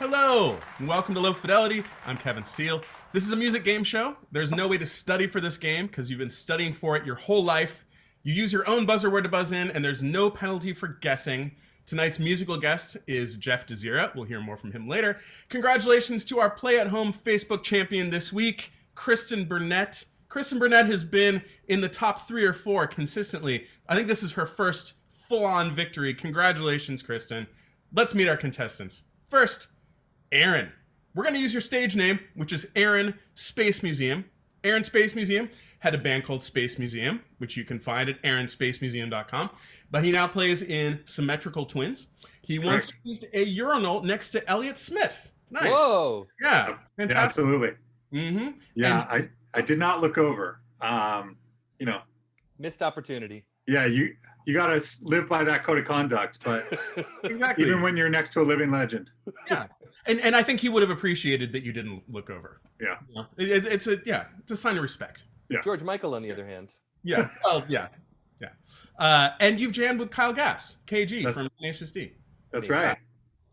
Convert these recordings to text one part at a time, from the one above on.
Hello, and welcome to Lo-Fidelity. I'm Kevin Seal. This is a music game show. There's no way to study for this game because you've been studying for it your whole life. You use your own buzzer word to buzz in, and there's no penalty for guessing. Tonight's musical guest is Jeff Desira. We'll hear more from him later. Congratulations to our Play at Home Facebook champion this week, Kristen Burnett. Kristen Burnett has been in the top 3 or 4 consistently. I think this is her first full-on victory. Congratulations, Kristen. Let's meet our contestants. First, Aaron. We're going to use your stage name, which is Aaron Spacemuseum. Aaron Spacemuseum had a band called Spacemuseum, which you can find at aaronspacemuseum.com. But he now plays in Symmetrical Twins. He once used a urinal next to Elliott Smith. Nice. Whoa. Yeah. Fantastic. Yeah, absolutely. Mm-hmm. Yeah, and I did not look over. Missed opportunity. Yeah, you got to live by that code of conduct, but Exactly. even when you're next to a living legend. Yeah. And I think he would have appreciated that you didn't look over. Yeah. It's a sign of respect. Yeah. George Michael, on the other hand. Yeah. Well, yeah. And you've jammed with Kyle Gass, KG from Tenacious D. That's right.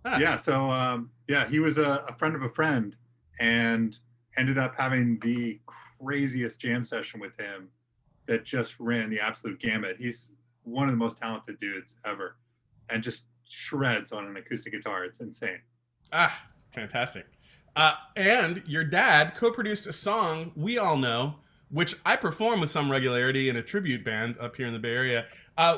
Ah. Yeah. So he was a friend of a friend, and ended up having the craziest jam session with him that just ran the absolute gamut. He's one of the most talented dudes ever, and just shreds on an acoustic guitar. It's insane. Ah, fantastic. And your dad co-produced a song we all know, which I perform with some regularity in a tribute band up here in the Bay Area,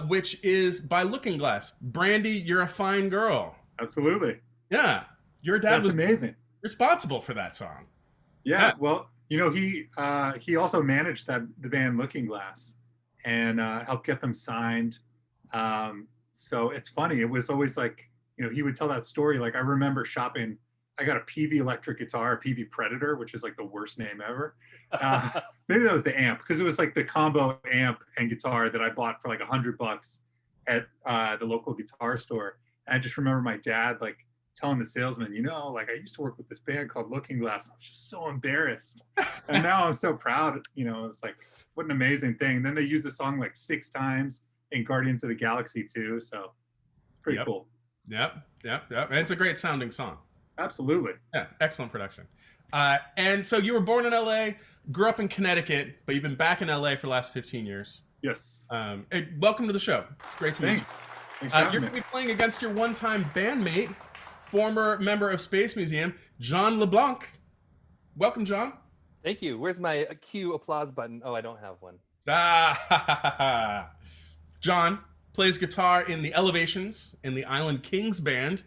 which is by Looking Glass. Brandy, You're a Fine Girl. Absolutely. Yeah. Your dad That's was amazing. responsible for that song. Yeah. Well, he also managed the band Looking Glass, and helped get them signed. So it's funny. It was always like, he would tell that story. Like, I remember shopping. I got a PV electric guitar, a PV Predator, which is like the worst name ever. Maybe that was the amp, because it was like the combo amp and guitar that I bought for like $100 at the local guitar store. And I just remember my dad like telling the salesman, like, I used to work with this band called Looking Glass. I was just so embarrassed. And now I'm so proud. It's like, what an amazing thing. And then they used the song like 6 times in Guardians of the Galaxy too. So pretty cool. Yep. And it's a great sounding song. Absolutely. Yeah, excellent production. And so you were born in LA, grew up in Connecticut, but you've been back in LA for the last 15 years. Yes. Welcome to the show. It's great to meet you. Thanks. You're going to be playing against your one-time bandmate, former member of Spacemuseum, John LeBlanc. Welcome, John. Thank you. Where's my cue applause button? Oh, I don't have one. John plays guitar in the Elevations in the Island Kings band.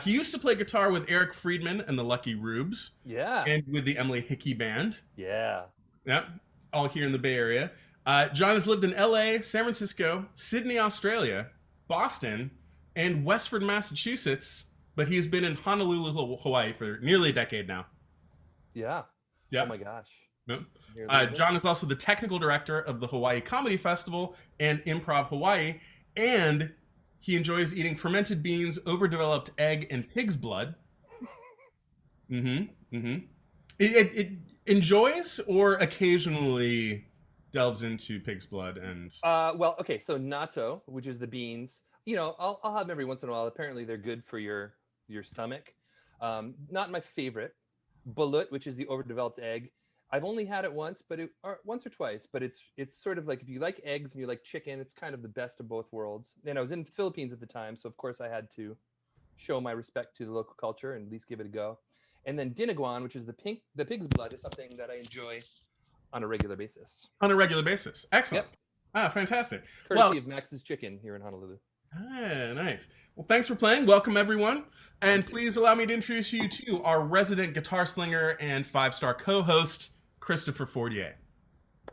He used to play guitar with Eric Friedman and the Lucky Rubes. Yeah. And with the Emily Hickey band. Yeah. Yep. All here in the Bay Area. John has lived in LA, San Francisco, Sydney, Australia, Boston, and Westford, Massachusetts, but he's been in Honolulu, Hawaii for nearly a decade now. Yeah. Yeah. Oh my gosh. Yep. John is also the technical director of the Hawaii Comedy Festival and Improv Hawaii, and he enjoys eating fermented beans, overdeveloped egg, and pig's blood. It enjoys or occasionally delves into pig's blood and. Well, okay. So natto, which is the beans, I'll have them every once in a while. Apparently, they're good for your stomach. Not my favorite. Balut, which is the overdeveloped egg. I've only had it once, once or twice, but it's sort of like, if you like eggs and you like chicken, it's kind of the best of both worlds. And I was in the Philippines at the time, so of course I had to show my respect to the local culture and at least give it a go. And then dinaguan, which is the pig's blood, is something that I enjoy on a regular basis. Excellent. Yep. Fantastic. Courtesy of Max's Chicken here in Honolulu. Nice. Well, thanks for playing. Welcome, everyone. And please allow me to introduce you to our resident guitar slinger and 5-star co-host, Christopher Fortier.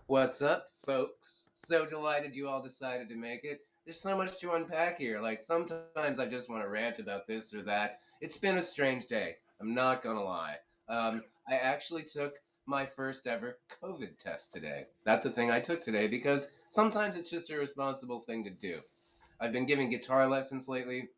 What's up, folks? So delighted you all decided to make it. There's so much to unpack here. Like, sometimes I just want to rant about this or that. It's been a strange day. I'm not gonna lie. I actually took my first ever COVID test today. That's a thing I took today because sometimes it's just a responsible thing to do. I've been giving guitar lessons lately,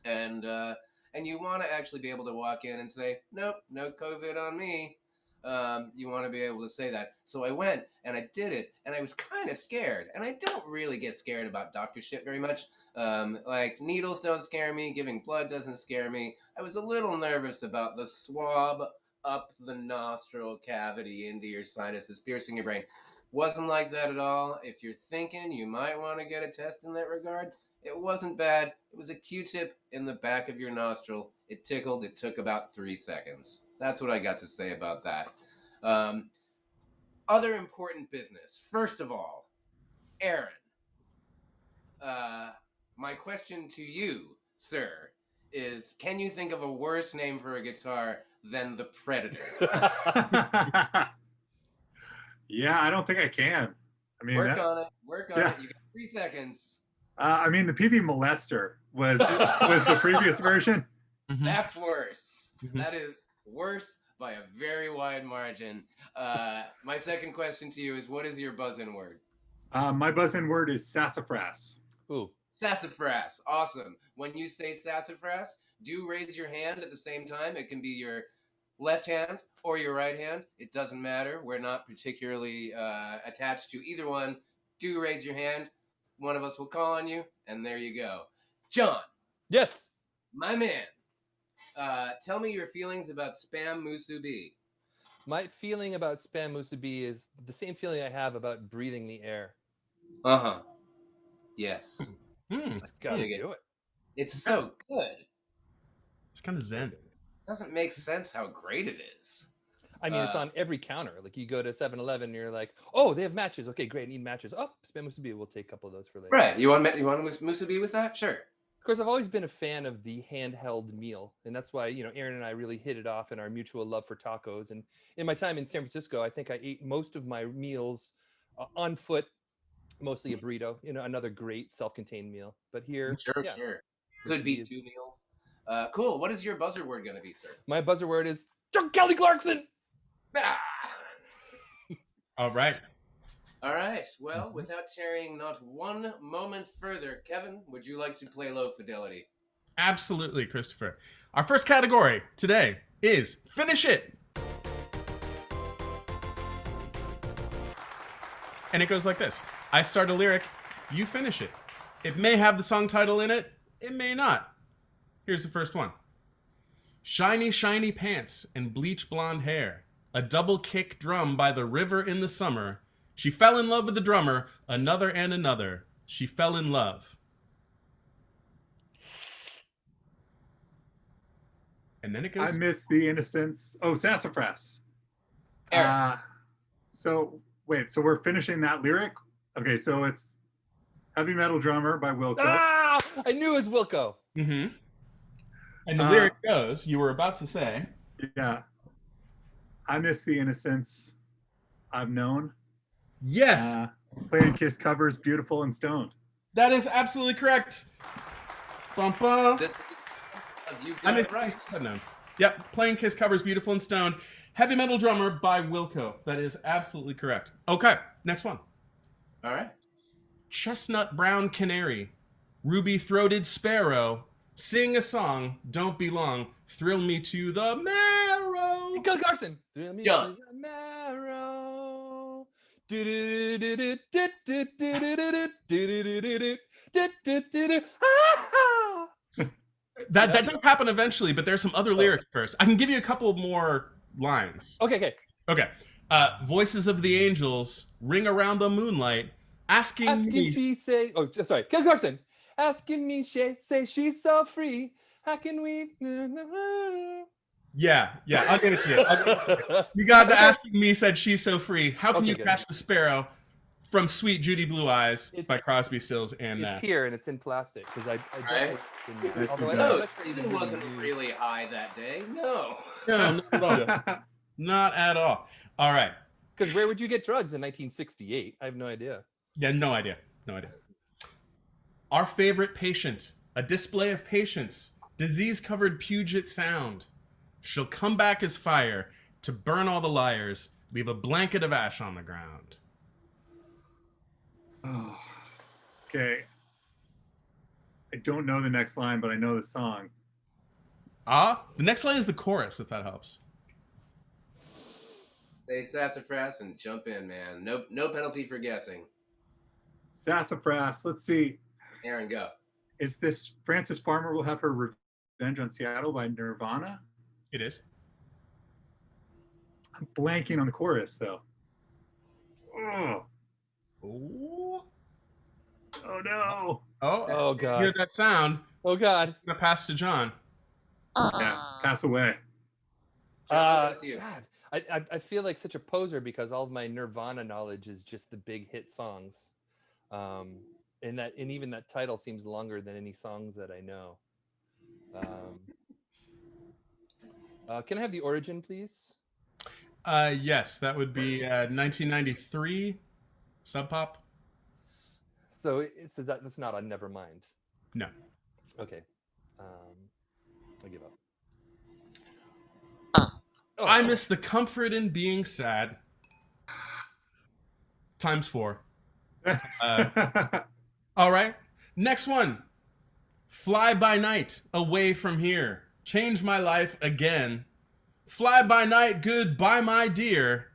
and you want to actually be able to walk in and say, nope, no COVID on me. you want to be able to say that. So I went and I did it, and I was kind of scared. And I don't really get scared about doctor shit very much. Like needles don't scare me, giving blood doesn't scare me. I was a little nervous about the swab up the nostril cavity into your sinuses, piercing your brain. Wasn't like that at all. If you're thinking you might want to get a test in that regard, it wasn't bad. It was a Q-tip in the back of your nostril. It tickled. It took about 3 seconds. That's what I got to say about that. Other important business. First of all, Aaron, my question to you, sir, is can you think of a worse name for a guitar than the Predator? Yeah, I don't think I can. I mean, Work on it. Yeah. You got 3 seconds. I mean, the PV Molester was the previous version. Mhm. That's worse. Mhm. That is worse by a very wide margin. My second question to you is, what is your buzz-in word? My buzz-in word is sassafras. Ooh. Sassafras. Awesome. When you say sassafras, do raise your hand at the same time. It can be your left hand or your right hand. It doesn't matter. We're not particularly attached to either one. Do raise your hand. One of us will call on you, and there you go. John, Yes. my man, tell me your feelings about spam musubi. My feeling about spam musubi is the same feeling I have about breathing the air. Uh-huh. Yes. Just gotta dig it. do it. It's so good. It's kind of zen. Doesn't make sense how great it is. I mean, it's on every counter. Like you go to 7-Eleven and you're like, oh, they have matches. Okay, great. Need matches. Oh, spam musubi. We'll take a couple of those for later. Right. You want musubi with that? Sure. Of course, I've always been a fan of the handheld meal. And that's why, Aaron and I really hit it off in our mutual love for tacos. And in my time in San Francisco, I think I ate most of my meals on foot, mostly a burrito, another great self-contained meal. But here, Sure. Could be 2 meals. Cool. What is your buzzer word going to be, sir? My buzzer word is Kelly Clarkson. Ah! All right. All right. Well, without tarrying not one moment further, Kevin, would you like to play Lo-Fidelity? Absolutely, Christopher. Our first category today is Finish It. And it goes like this. I start a lyric, you finish it. It may have the song title in it, it may not. Here's the first one. Shiny, shiny pants and bleach blonde hair. A double kick drum by the river in the summer. She fell in love with the drummer, another and another. She fell in love. And then it goes. I miss the innocence. Oh, sassafras. Aaron. So we're finishing that lyric. Okay, so it's Heavy Metal Drummer by Wilco. Ah! I knew it was Wilco. Mm-hmm. And the lyric goes, you were about to say. Yeah. I miss the innocence I've known. Yes. Playing Kiss covers, Beautiful and Stoned. That is absolutely correct. Bum, bum. You got it right. Yep, Playing Kiss covers Beautiful and Stoned. Heavy Metal Drummer by Wilco. That is absolutely correct. Okay, next one. All right. Chestnut brown canary, ruby-throated sparrow, sing a song, don't be long, thrill me to the marrow. Kelly Clarkson. Thrill me John. to the marrow. That does happen eventually, but there's some other lyrics first. I can give you a couple more lines. Okay. Voices of the angels ring around the moonlight, asking me. She say, oh, sorry, Kelly Clarkson. Asking me, she say she's so free. How can we? Yeah, I'll give it to you. You got the asking me said she's so free. How can you good. catch the sparrow from Sweet Judy Blue Eyes by Crosby, Stills, and It's here and it's in plastic because I Right. although Stephen wasn't really high that day. No. No, not at all. Not at all. All right. Because where would you get drugs in 1968? I have no idea. Yeah, no idea. Our favorite patient, a display of patience, disease-covered Puget Sound. She'll come back as fire to burn all the liars, leave a blanket of ash on the ground. Oh, okay. I don't know the next line, but I know the song. The next line is the chorus, if that helps. Say sassafras and jump in, man. No penalty for guessing. Sassafras. Let's see. Aaron, go. Is this Frances Farmer Will Have Her Revenge on Seattle by Nirvana? It is. I'm blanking on the chorus though. Oh, Oh. oh no. Oh. Oh Hear God. that sound? Oh God. I'm gonna pass to John. Yeah, pass away. John, that's you. God. I feel like such a poser because all of my Nirvana knowledge is just the big hit songs, and even that title seems longer than any songs that I know. Can I have the origin, please? Yes, that would be 1993 Sub Pop. So it says that's not on Nevermind. No. Okay. I give up. Oh, I miss the comfort in being sad. Times 4. All right. Next one. Fly by night, away from here. Change my life again. Fly by night, goodbye, my dear.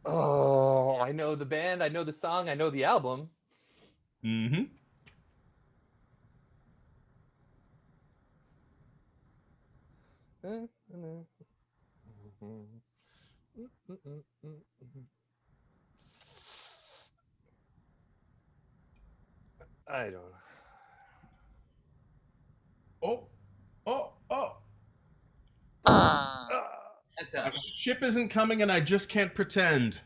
Oh, I know the band, I know the song, I know the album. Mm-hmm. I don't know. Oh, oh, oh. That's A tough. ship isn't coming and I just can't pretend.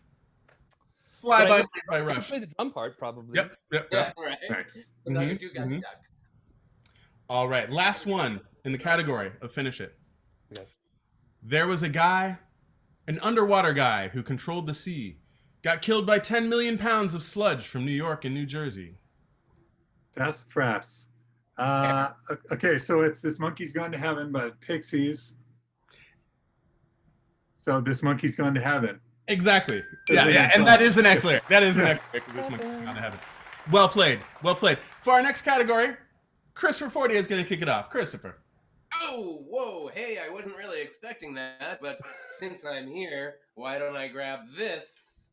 Fly But I by know- night by I can Rush. play the drum part probably. Yep, yep, Yeah, yep. right. Nice. But now you Mhm, do got mhm. duck. All right, last one in the category of Finish It. Okay. There was a guy, an underwater guy who controlled the sea, got killed by 10 million pounds of sludge from New York and New Jersey. Sassafras. Okay, so it's This Monkey's Gone to Heaven by Pixies. So This Monkey's Gone to Heaven. Exactly. This Yeah, is yeah, the and that song. is the next lyric. That is the Yes. next lyric. This one's gone to heaven. Well played. Well played. For our next category, Christopher Fortier is going to kick it off. Christopher. Oh, whoa, hey, I wasn't really expecting that, but since I'm here, why don't I grab this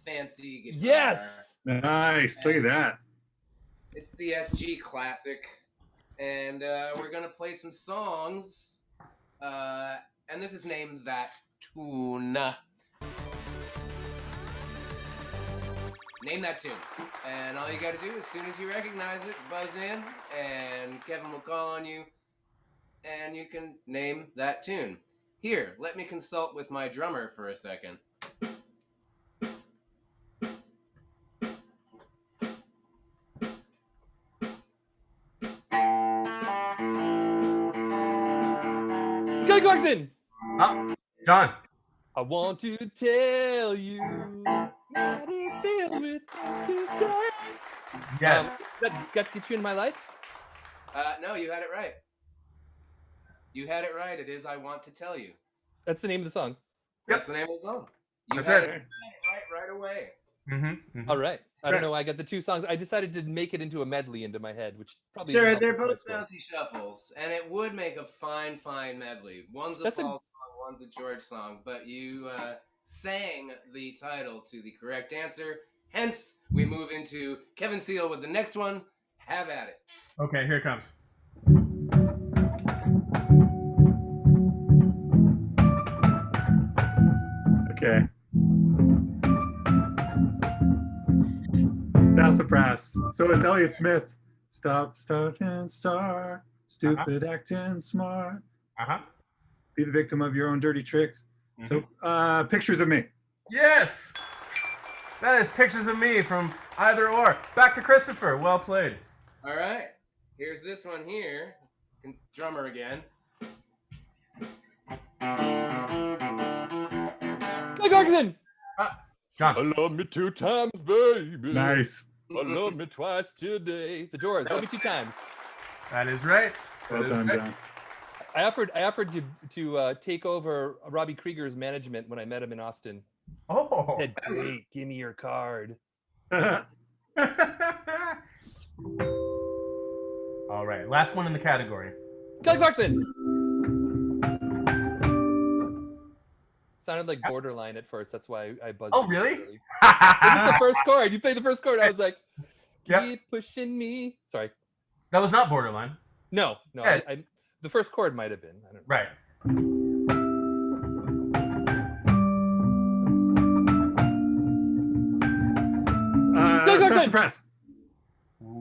fancy guitar? Yes. Nice. Look at that. It's the SG Classic, and we're gonna play some songs, and this is named That Tune. Name that tune. And all you gotta do, as soon as you recognize it, buzz in, and Kevin will call on you, and you can name that tune. Here, let me consult with my drummer for a second. Kelly Clarkson. John. I want to tell you that is filled with things to say. Yes. That got to get you in my life? No, you had it right. You had it right. It is I Want to Tell You. That's the name of the song. That's the name of the song. You That's had right. it right away. Mm-hmm. All right. I don't right. know why I got the two songs. I decided to make it into a medley into my head, which probably They're isn't helpful both for my score. bouncy shuffles, and it would make a fine medley. One's a That's a- Paul song, one's a George song, but you sang the title to the correct answer. Hence, we move into Kevin Seal with the next one. Have at it. Okay, here it comes. Okay. Sassafras. So it's Elliott Smith. Stop, start, and start. Stupid, acting smart. Uh-huh. Be the victim of your own dirty tricks. So, Pictures of Me. Yes. That is Pictures of Me from Either Or. Back to Christopher. Well played. All right. Here's this one here. Drummer again. Kelly Clarkson. John. Love me 2 times, baby. Nice. Love me twice today. The Doors. Love me 2 times. That is right. Well That is done, right. John. I offered to take over Robbie Krieger's management when I met him in Austin. Oh. Said, "Great, give me your card." All right, last one in the category. Kelly Clarkson. sounded like Borderline at first. That's why I buzzed. Oh, it really? early. This is the first chord. You played the first chord. I was like, Yep. keep pushing me. Sorry. That was not Borderline. No. Yeah. The first chord might have been. I don't know. Right. Touch the press.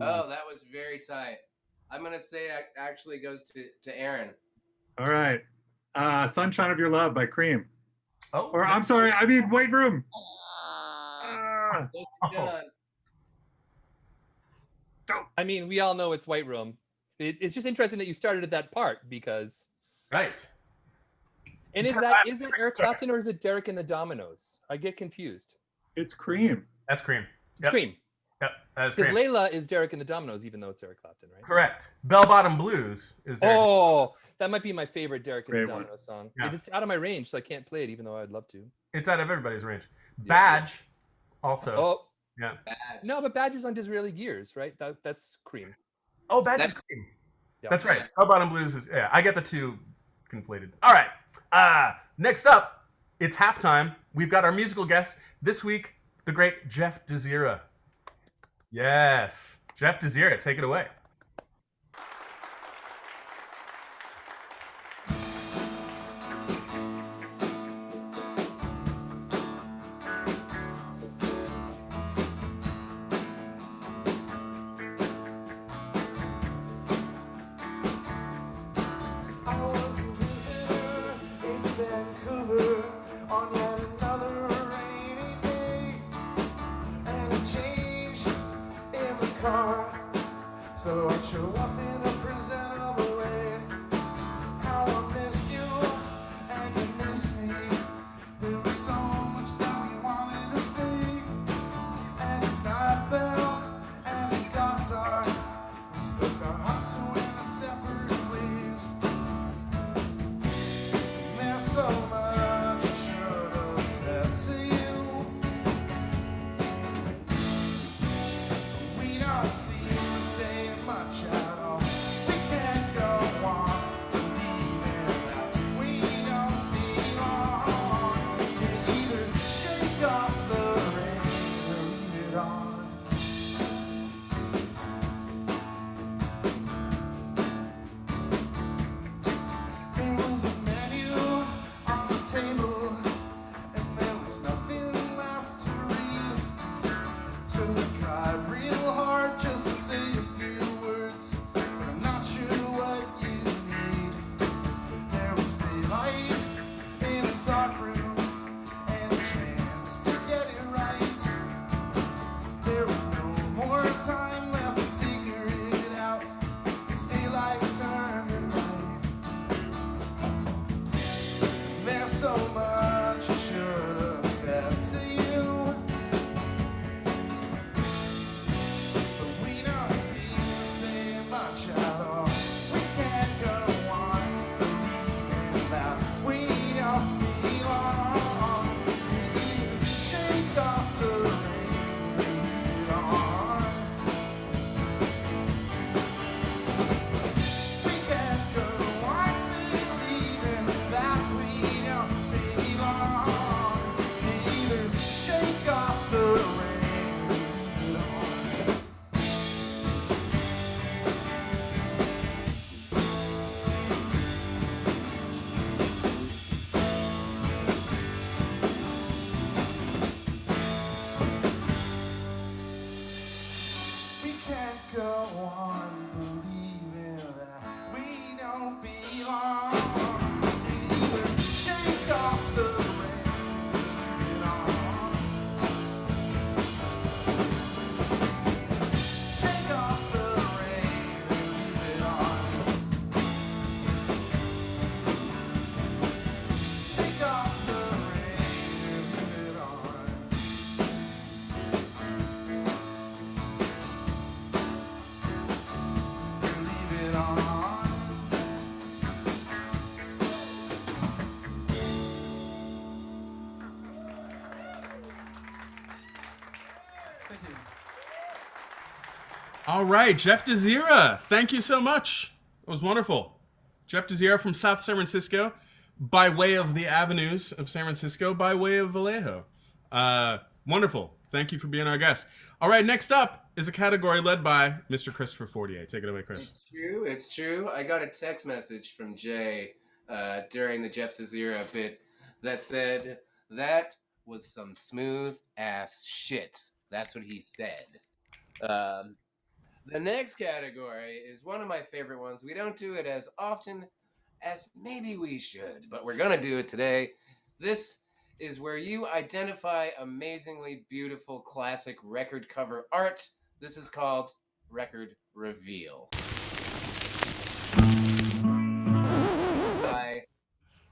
Oh, that was very tight. I'm gonna say it actually goes to Aaron. All right. Sunshine of Your Love by Cream. Oh. Or I'm sorry, I mean White Room. Done. I mean, we all know it's White Room. It's just interesting that you started at that part because. Right. And is it Eric Clapton or is it Derek and the Dominoes? I get confused. It's Cream. That's Cream. It's Yep. Cream. Yep. That is Because Cream. Layla is Derek and the Dominoes, even though it's Eric Clapton, right? Correct. Bell Bottom Blues is there. Oh, that might be my favorite Derek and Great the one. Dominoes song. Yeah. It's out of my range, so I can't play it, even though I'd love to. It's out of everybody's range. Yeah. Badge, also. Oh, Yeah. Badge. no, but Badge is on Disraeli Gears, right? That's Cream. Oh, Badge is That's- Cream. Yeah. That's right. Bell Bottom Blues is, yeah, I get the two conflated. All right. Next up, it's halftime. We've got our musical guest this week, the great Jeff Desira. Yes. Jeff Desira, take it away. I was a visitor in Vancouver on yet another rainy day, and a change in the car, so I show up in a presentable way. How I missed you and you missed me. There was so much that we wanted to say, and as night fell and it got dark, we split our hearts and went our separate ways. There's so much I should have said to you. We don't seem to say much at all. We can't go on believing that we don't belong. You either shake off the rain or leave it on. There was a menu on the table, and there was nothing left to read. So I tried real hard just to say a few words, but I'm not sure what you need. There was daylight in a dark room, and a chance to get it right. There was no more time left to figure it out. As daylight turned to night. There's so much I should have said to you, but we don't seem to say much at all. We can't go on believing that we don't belong. You shake off the rain, leave it on. We can't go on believing that we don't belong. Either shake off the rain, leave it on. We can't go on believing that we don't belong. Either shake off the rain, leave it on. Shake off the rain, leave it on. Shake off the rain, leave it on. Leave it on. Thank you. All right, Jeff Desira, thank you so much. It was wonderful. Jeff Desira from South San Francisco. by way of the avenues of San Francisco, by way of Vallejo. Wonderful. Thank you for being our guest. All right, next up is a category led by Mr. Christopher Fortier. Take it away, Chris. It's true. It's true. I got a text message from Jay during the Jeff Desira bit that said that was some smooth ass shit. That's what he said. The next category is one of my favorite ones. We don't do it as often as maybe we should, but we're gonna do it today. This is where you identify amazingly beautiful classic record cover art. This is called Record Reveal. I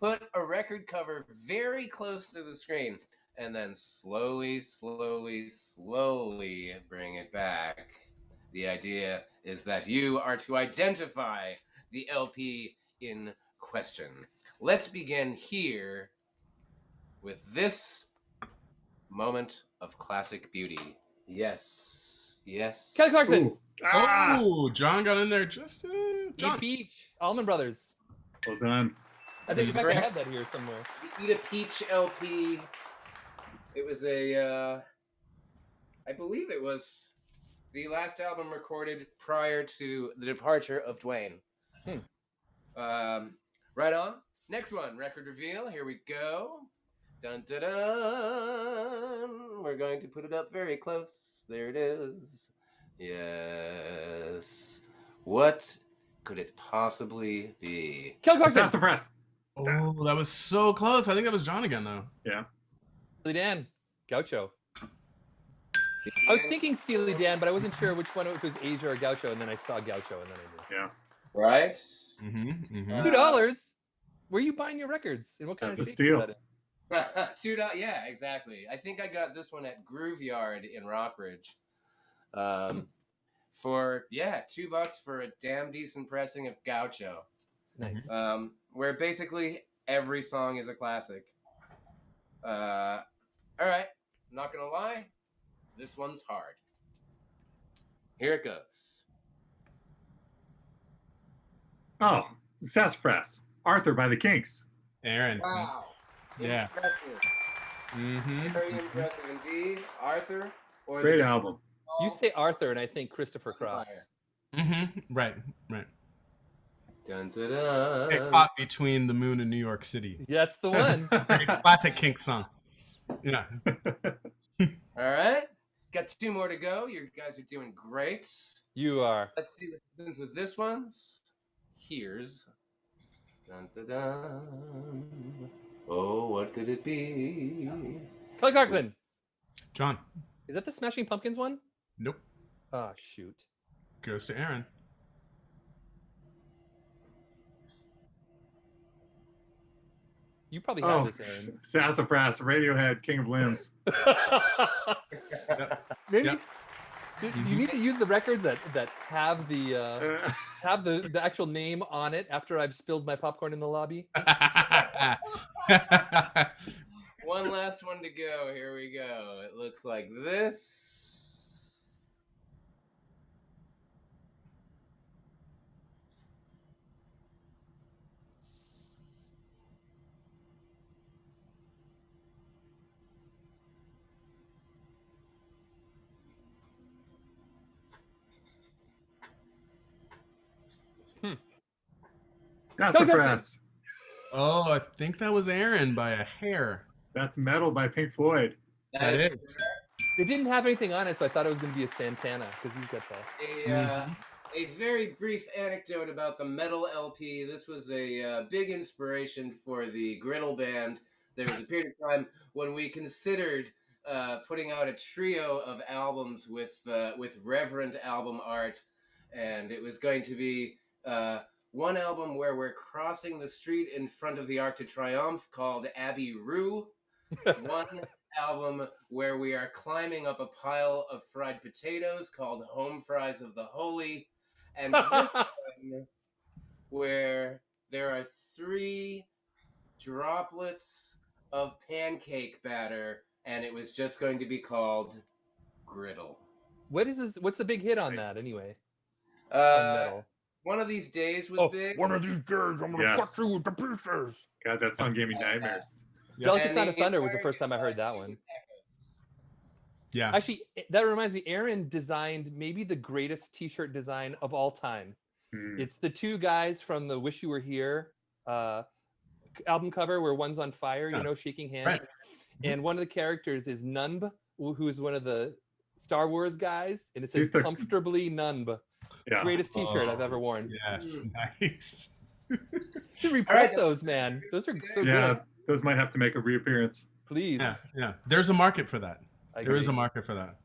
put a record cover very close to the screen and then slowly bring it back. The idea is that you are to identify the LP in question. Let's begin here with this moment of classic beauty. Yes. Kelly Clarkson. Ooh. Ah! Oh, John got in there just. John. Eat Beach. Allman Brothers. Well done. I think That's in fact I correct. have that here somewhere. Eat a Peach LP. It was I believe it was the last album recorded prior to the departure of Dwayne. Right on. Next one, Record Reveal. Here we go. Dun dun dun. We're going to put it up very close. There it is. Yes. What could it possibly be? Kelly Clarkson. Sassafras. Oh, that was so close. I think that was John again, though. Yeah. Steely Dan. Gaucho. I was thinking Steely Dan, but I wasn't sure which one, if it was Asia or Gaucho, and then I saw Gaucho, and then I knew. Yeah. Right? Mm-hmm. Mm-hmm. $2. Where are you buying your records? And what kind That's of a shape is steal. that in? $2. Yeah, exactly. I think I got this one at Groove Yard in Rockridge. For $2 for a damn decent pressing of Gaucho. Nice. Where basically every song is a classic. All right, not gonna lie, this one's hard. Here it goes. Oh, Sassafras. Arthur by the Kinks. Aaron. Wow. Yeah. Impressive. Mm-hmm. Very impressive indeed. Arthur. Or Great the album. You say Arthur, and I think Christopher Cross. Mm-hmm. Right. Dun, dun, Get dun. caught between the moon and New York City. That's the one. Very classic Kinks song. Yeah. All right. Got 2 more to go. You guys are doing great. You are. Let's see what happens with this one's. Here's. Dun, dun, dun. Oh, what could it be? Kelly Clarkson. John. Is that the Smashing Pumpkins one? Nope. Oh, shoot. Goes to Aaron. You probably have Oh, this, Aaron. Sassafras, Radiohead, King of Limbs. Maybe Yep. you need to use the records that have the Uh, the actual name on it after I've spilled my popcorn in the lobby. One last one to go. Here we go. It looks like this. Sassafras. Oh, I think that was Aaron by a hair. That's Metal by Pink Floyd. That is. correct. They didn't have anything on it, so I thought it was going to be a Santana because you've got that. A very brief anecdote about the Metal LP. This was a big inspiration for the Grinnell Band. There was a period of time when we considered putting out a trio of albums with reverent album art, and it was going to be one album where we're crossing the street in front of the Arc de Triomphe called Abbey Rue. One album where we are climbing up a pile of fried potatoes called Home Fries of the Holy. And this one where there are 3 droplets of pancake batter, and it was just going to be called Griddle. What is this? What's the big hit on Nice. that anyway? On Uh, Metal. One of These Days was big. One of these days, I'm gonna Yes. cut you to pieces. God, that song gave me nightmares. Delicate And Sound of the Thunder was the entire first time I heard that one. Echoes. Yeah. Actually, that reminds me, Aaron designed maybe the greatest T-shirt design of all time. Hmm. It's the two guys from the "Wish You Were Here" album cover, where one's on fire, Yeah. shaking hands, Right. and one of the characters is Nunb, who is one of the Star Wars guys, and it says He's the- "Comfortably Nunb." Yeah. Greatest T-shirt I've Oh, ever worn. Yes. Nice. You should repress right. those, man. Those are so Yeah, good. those might have to make a reappearance. Please. Yeah. Yeah. There's a market for that. I There is a agree. market for that.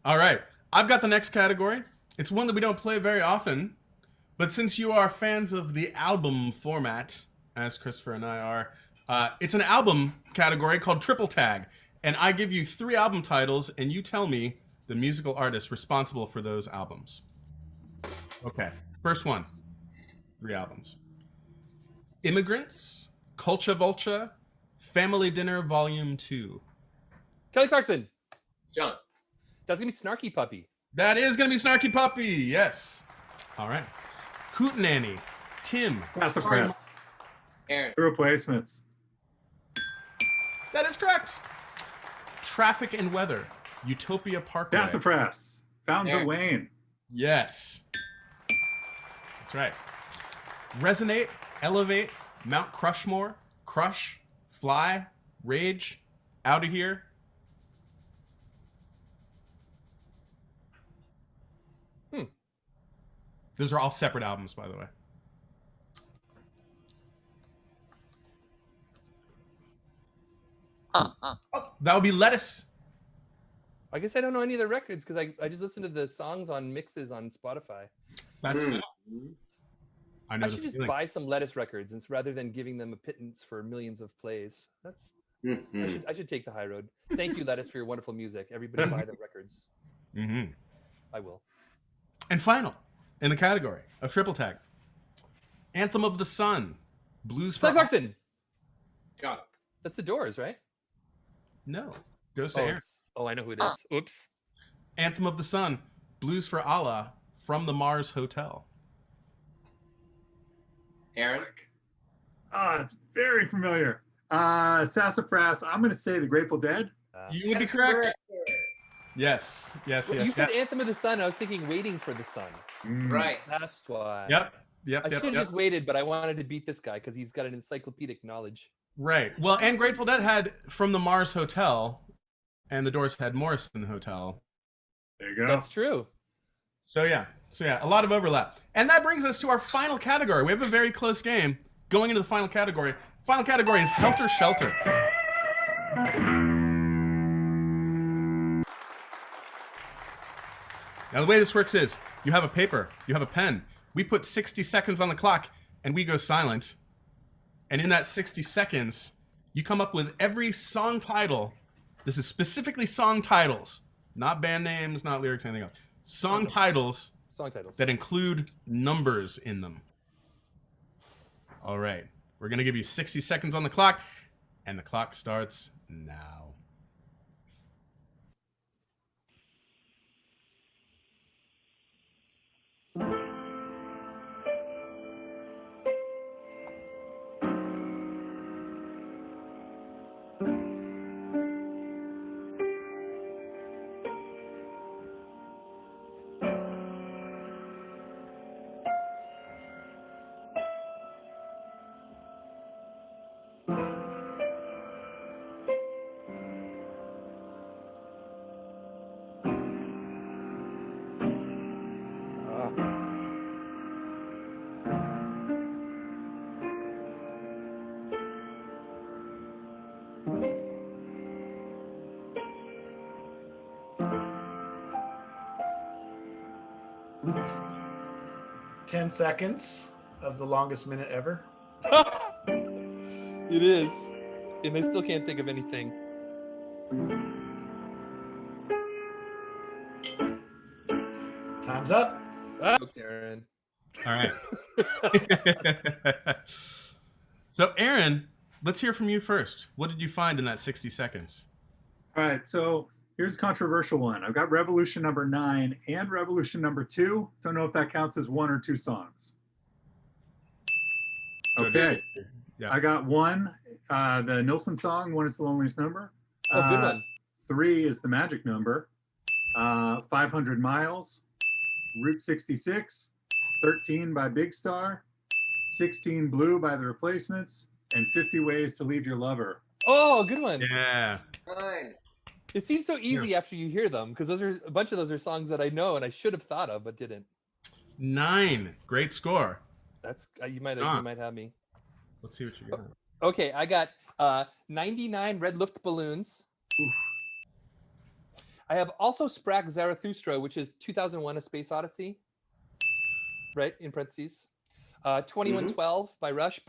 All right. I've got the next category. It's one that we don't play very often, but since you are fans of the album format, as Christopher and I are, it's an album category called Triple Tag. And I give you 3 album titles, and you tell me the musical artist responsible for those albums. Okay. First one. 3 albums. Immigrants, Culture Vulture, Family Dinner Volume 2. Kelly Clarkson. John. That's gonna be Snarky Puppy. That is going to be Snarky Puppy. Yes. All right. Hootenanny, Tim. Sassafras. Aaron. The Replacements. That is correct. Traffic and Weather, Utopia Parkway. Sassafras. Fountains Aaron. of Wayne. Yes. That's right. Resonate, Elevate, Mount Crushmore, Crush, Fly, Rage, Outta Here. Those are all separate albums, by the way. That would be Lettuce. I guess I don't know any of the records because I just listened to the songs on mixes on Spotify. That's. Mm. I know I the should just feeling. buy some Lettuce records rather than giving them a pittance for millions of plays. Mhm. I should take the high road. Thank you, Lettuce, for your wonderful music. Everybody buy the records. Mhm. I will. And final, in the category of Triple Tag, Anthem of the Sun, Blues for Kelly Clarkson. John. That's the Doors, right? No, goes to Aaron. I know who it is. Oops. Anthem of the Sun, Blues for Allah, From the Mars Hotel. Aaron. It's very familiar. Sassafras. I'm going to say the Grateful Dead. You would be That's correct. Yes. Well, you said Anthem of the Sun. I was thinking Waiting for the Sun. Right. That's why. Yep. I should have just waited, but I wanted to beat this guy because he's got an encyclopedic knowledge. Right. Well, and Grateful Dead had From the Mars Hotel, and the Doors had Morrison Hotel. There you go. That's true. So yeah, a lot of overlap. And that brings us to our final category. We have a very close game going into the final category. Final category is Helter Shelter. Now the way this works is you have a paper, you have a pen. We put 60 seconds on the clock and we go silent. And in that 60 seconds, you come up with every song title. This is specifically song titles, not band names, not lyrics, anything else. Song titles that include numbers in them. All right. We're going to give you 60 seconds on the clock, and the clock starts now. Ten seconds of the longest minute ever. It is. And I still can't think of anything. Time's up. Aaron. All right. So, Aaron, let's hear from you first. What did you find in that 60 seconds? All right. So Here's a controversial one. I've got Revolution number 9 and Revolution number 2. Don't know if that counts as one or two songs. Okay. Yeah. I got one, the Nilsson song, One is the Loneliest Number. Oh, good one. 3 is the Magic Number. 500 Miles, Route 66, 13 by Big Star, 16 Blue by The Replacements, and 50 Ways to Leave Your Lover. Oh, good one. Yeah. Fine. It seems so easy after you hear them because those are a bunch of those are songs that I know and I should have thought of but didn't. 9. Great score. That's you might have me. Let's see what you got. Okay, I got 99 Red Luft balloons. Oof. I have also Sprach Zarathustra, which is 2001: A Space Odyssey. Right in parentheses. 2112 by Rush.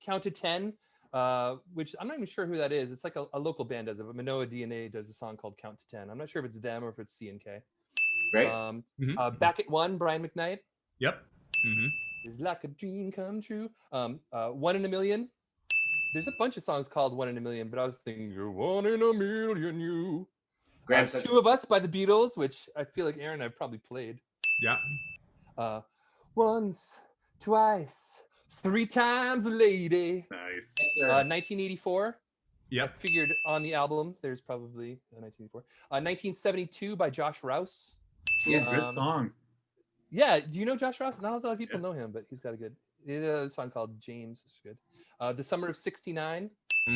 Count to 10, which I'm not even sure who that is. It's like a local band does it, but Manoa DNA does a song called Count to 10. I'm not sure if it's them or if it's C&K. Great. Back at 1, Brian McKnight. Yep. Is like a dream come true. 1 in a Million. There's a bunch of songs called 1 in a Million, but I was thinking you're 1 in a million, you. Two of Us by the Beatles, which I feel like Aaron and I probably played. Yeah. Once, twice, 3 times a lady. Nice. 1984. Yep. I figured on the album there's probably 1984. 1972 by Josh Rouse. Yes. Good song. Yeah, do you know Josh Rouse? Not a lot of people know him, but he's got a song called James. It's good. The Summer of '69.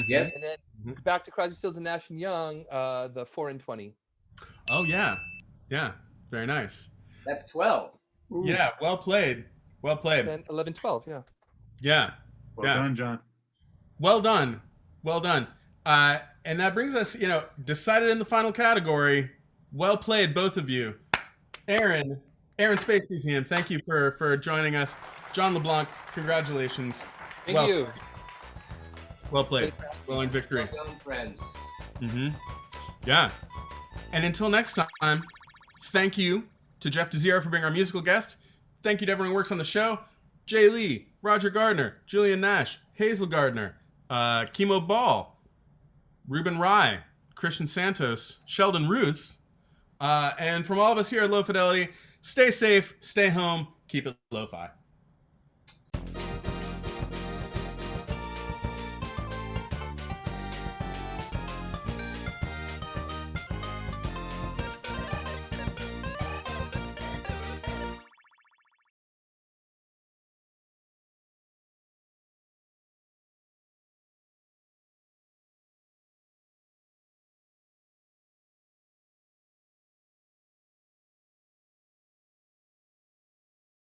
Yes. And then back to Crosby, Stills and Nash and Young, the 4 and 20. Oh yeah. Yeah. Very nice. That's 12. Ooh. Yeah. Well played. Well played. And 11, 12, yeah. Yeah. Well done, John. Well done. Well done. And that brings us, decided in the final category. Well played, both of you. Aaron Space Museum, thank you for joining us. John LeBlanc, congratulations. Thank you. Well played. Well in victory. Well done, friends. Yeah. And until next time, thank you to Jeff Desira for being our musical guest. Thank you to everyone who works on the show. Jay Lee, Roger Gardner, Julian Nash, Hazel Gardner, Chemo Ball, Ruben Rye, Christian Santos, Sheldon Ruth, and from all of us here at Lo-Fidelity, stay safe, stay home, keep it lo-fi.